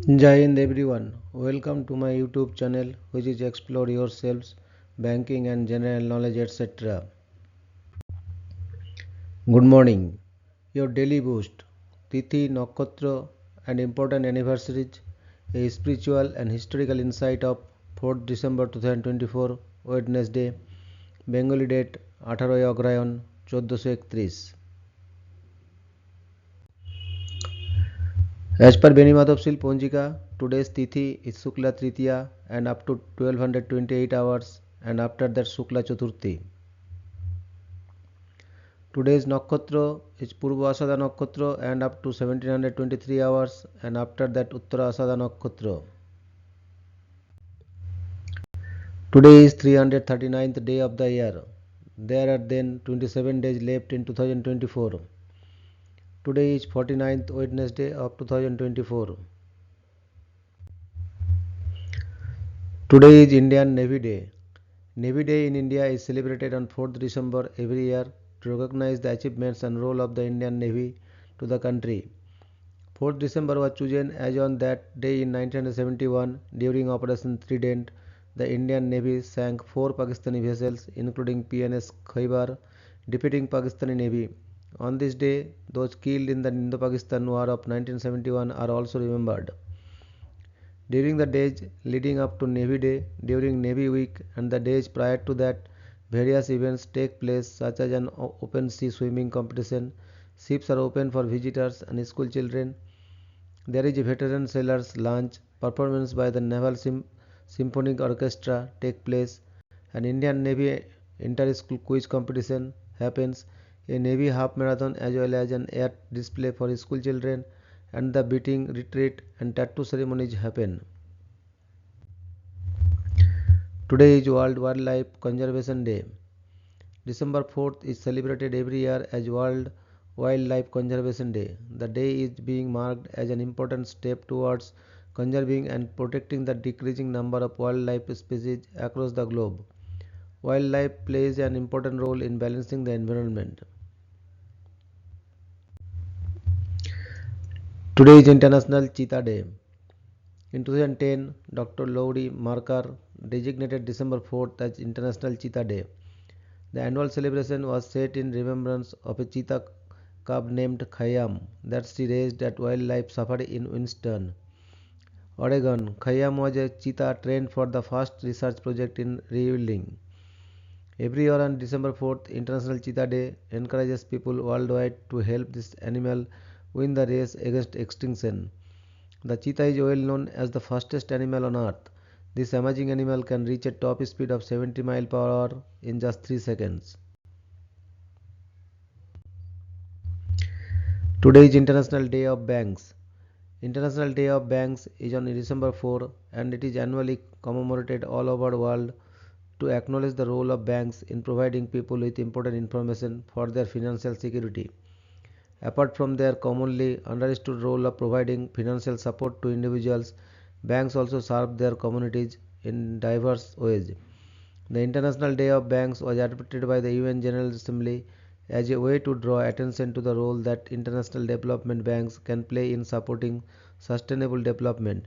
Jai Hind everyone. Welcome to my YouTube channel which is Explore Yourselves, Banking and General Knowledge etc. Good morning. Your daily boost. Tithi, Nakshatra and important anniversaries. A spiritual and historical insight of 4th December 2024 Wednesday. Bengali date 18 Agrahayan 1431. As per Benimadopsil Ponjika, today's Tithi is Shukla Tritiya and up to 1228 hours, and after that Shukla Chaturthi. Today's Nakshatra is Purva Asada Nakshatra and up to 1723 hours, and after that Uttara Asada Nakshatra. Today is 339th day of the year. There are then 27 days left in 2024. Today is 49th Wednesday of 2024. Today is Indian Navy Day. Navy Day in India is celebrated on 4th December every year to recognize the achievements and role of the Indian Navy to the country. 4th December was chosen as on that day in 1971 during Operation Trident. The Indian Navy sank 4 Pakistani vessels including PNS Khaibar, defeating Pakistani Navy. On this day, those killed in the Indo-Pakistan War of 1971 are also remembered. During the days leading up to Navy Day, during Navy Week, and the days prior to that, various events take place such as an open sea swimming competition. Ships are open for visitors and school children. There is a veteran sailors lunch. Performance by the Naval Symphonic Orchestra take place. An Indian Navy inter-school quiz competition happens. A Navy half marathon as well as an air display for school children, and the beating retreat and tattoo ceremonies happen. Today is World Wildlife Conservation Day. December 4th is celebrated every year as World Wildlife Conservation Day. The day is being marked as an important step towards conserving and protecting the decreasing number of wildlife species across the globe. Wildlife plays an important role in balancing the environment. Today is International Cheetah Day. In 2010, Dr. Lowry Marker designated December 4th as International Cheetah Day. The annual celebration was set in remembrance of a cheetah cub named Khayyam that she raised at wildlife safari in Winston, Oregon. Khayyam was a cheetah trained for the first research project in rewilding. Every year on December 4th, International Cheetah Day encourages people worldwide to help this animal win the race against extinction. The cheetah is well known as the fastest animal on earth. This amazing animal can reach a top speed of 70 miles per hour in just 3 seconds. Today is International Day of Banks. International Day of Banks is on December 4 and it is annually commemorated all over the world to acknowledge the role of banks in providing people with important information for their financial security. Apart from their commonly understood role of providing financial support to individuals, banks also serve their communities in diverse ways. The International Day of Banks was adopted by the UN General Assembly as a way to draw attention to the role that international development banks can play in supporting sustainable development.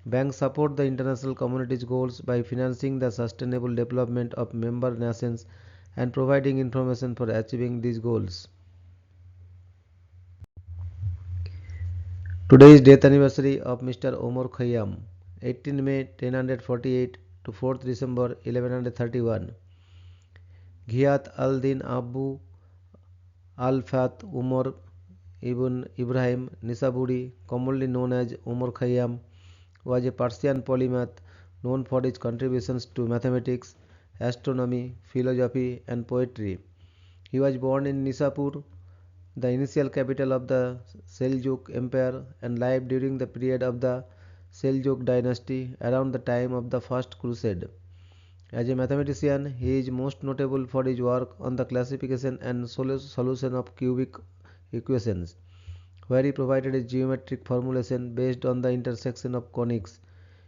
Banks support the international community's goals by financing the sustainable development of member nations and providing information for achieving these goals. Today is death anniversary of Mr. Omar Khayyam, 18 May 1048 to 4th December 1131. Ghiat al-Din Abu al-Fath Umar ibn Ibrahim Nisaburi, commonly known as Omar Khayyam, was a Persian polymath known for his contributions to mathematics, astronomy, philosophy, and poetry. He was born in Nisapur, the initial capital of the Seljuk Empire, and lived during the period of the Seljuk dynasty around the time of the First Crusade. As a mathematician, he is most notable for his work on the classification and solution of cubic equations, where he provided a geometric formulation based on the intersection of conics.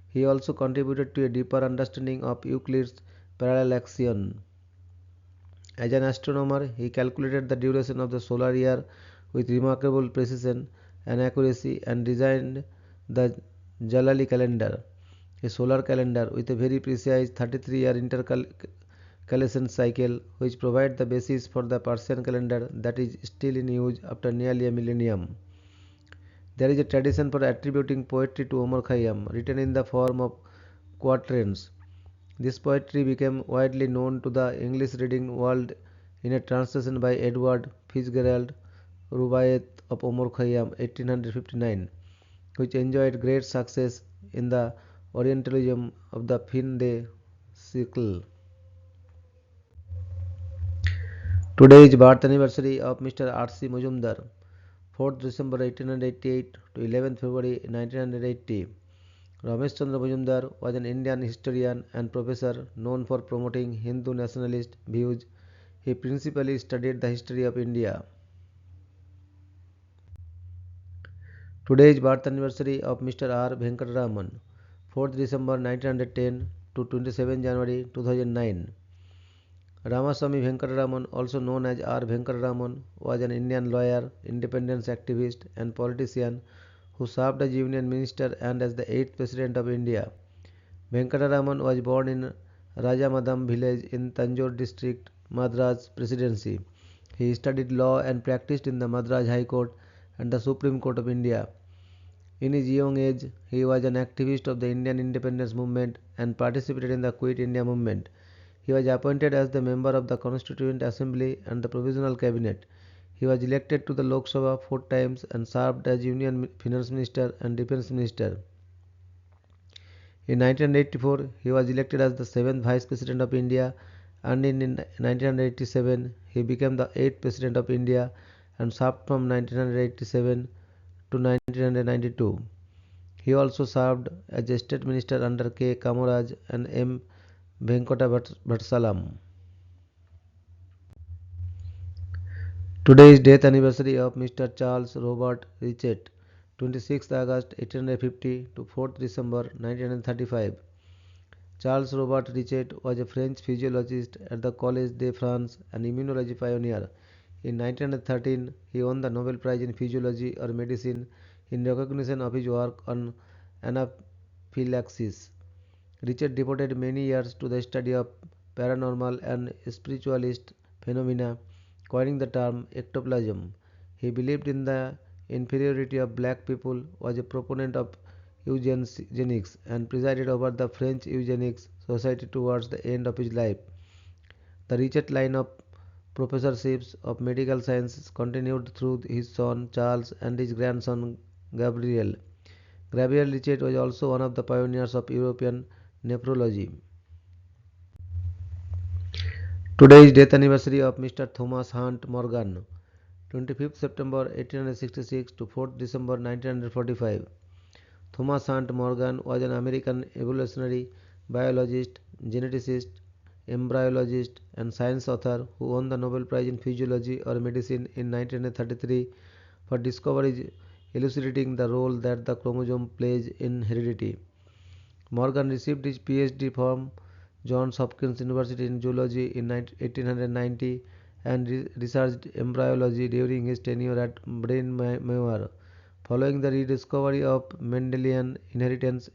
He also contributed to a deeper understanding of Euclid's parallel axiom. As an astronomer, he calculated the duration of the solar year with remarkable precision and accuracy and designed the Jalali calendar, a solar calendar with a very precise 33-year intercalation cycle which provides the basis for the Persian calendar that is still in use after nearly a millennium. There is a tradition for attributing poetry to Omar Khayyam, written in the form of quatrains. This poetry became widely known to the English reading world in a translation by Edward Fitzgerald, Rubaiyat of Omar Khayyam, 1859, which enjoyed great success in the Orientalism of the fin de siècle. Today is birth anniversary of Mr. R.C. Majumdar, 4th December 1888 to 11th February 1980. Ramesh Chandra Majumdar was an Indian historian and professor known for promoting Hindu nationalist views. He principally studied the history of India. Today is birth anniversary of Mr. R. Venkataraman, 4th December 1910 to 27 January 2009. Ramaswamy Venkataraman, also known as R. Venkataraman, was an Indian lawyer, independence activist, and politician who served as Union Minister and as the 8th President of India. Venkataraman was born in Rajamadam village in Tanjore district, Madras Presidency. He studied law and practiced in the Madras High Court and the Supreme Court of India. In his young age, he was an activist of the Indian independence movement and participated in the Quit India movement. He was appointed as the member of the Constituent Assembly and the Provisional Cabinet. He was elected to the Lok Sabha 4 times and served as Union Finance Minister and Defence Minister. In 1984, he was elected as the 7th Vice President of India, and in 1987, he became the 8th President of India and served from 1987 to 1992. He also served as a State Minister under K. Kamaraj and M. Venkata Bhattsalam. Today is death anniversary of Mr. Charles Robert Richet, 26th August 1850 to 4th December 1935. Charles Robert Richet was a French physiologist at the Collège de France and immunology pioneer. In 1913, he won the Nobel Prize in Physiology or Medicine in recognition of his work on anaphylaxis. Richet devoted many years to the study of paranormal and spiritualist phenomena, coining the term ectoplasm. He believed in the inferiority of black people, was a proponent of eugenics, and presided over the French Eugenics Society towards the end of his life. The Richet line of professorships of medical sciences continued through his son Charles and his grandson Gabriel. Gabriel Richet was also one of the pioneers of European nephrology. Today is death anniversary of Mr. Thomas Hunt Morgan, 25th September 1866 to 4th December 1945. Thomas Hunt Morgan was an American evolutionary biologist, geneticist, embryologist, and science author who won the Nobel Prize in Physiology or Medicine in 1933 for discoveries elucidating the role that the chromosome plays in heredity. Morgan received his PhD from Johns Hopkins University in zoology in 1890 and researched embryology during his tenure at Bryn Mawr. Following the rediscovery of Mendelian inheritance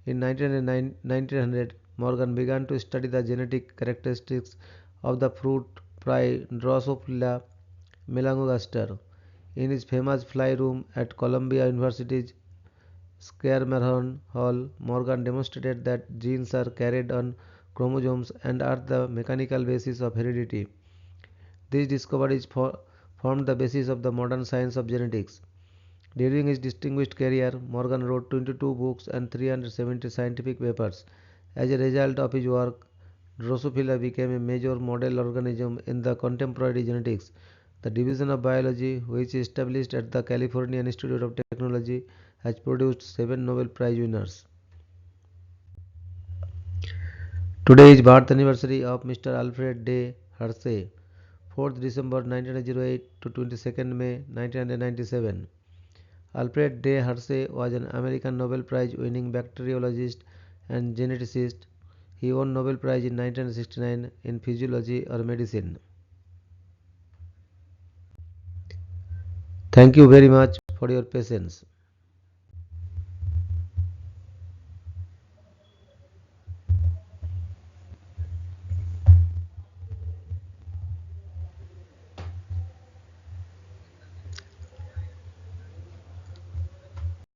in 1900, Morgan began to study the genetic characteristics of the fruit fly Drosophila melanogaster. In his famous fly room at Columbia University's Scaramouche Hall, Morgan demonstrated that genes are carried on chromosomes and are the mechanical basis of heredity. These discoveries formed the basis of the modern science of genetics. During his distinguished career, Morgan wrote 22 books and 370 scientific papers. As a result of his work, Drosophila became a major model organism in the contemporary genetics. The division of biology, which is established at the California Institute of Technology, has produced 7 Nobel Prize winners. Today is birth anniversary of Mr. Alfred de Hersey, 4th December 1908 to 22nd May 1997. Alfred de Hersey was an American Nobel Prize winning bacteriologist and geneticist. He won Nobel Prize in 1969 in physiology or medicine. Thank you very much for your patience.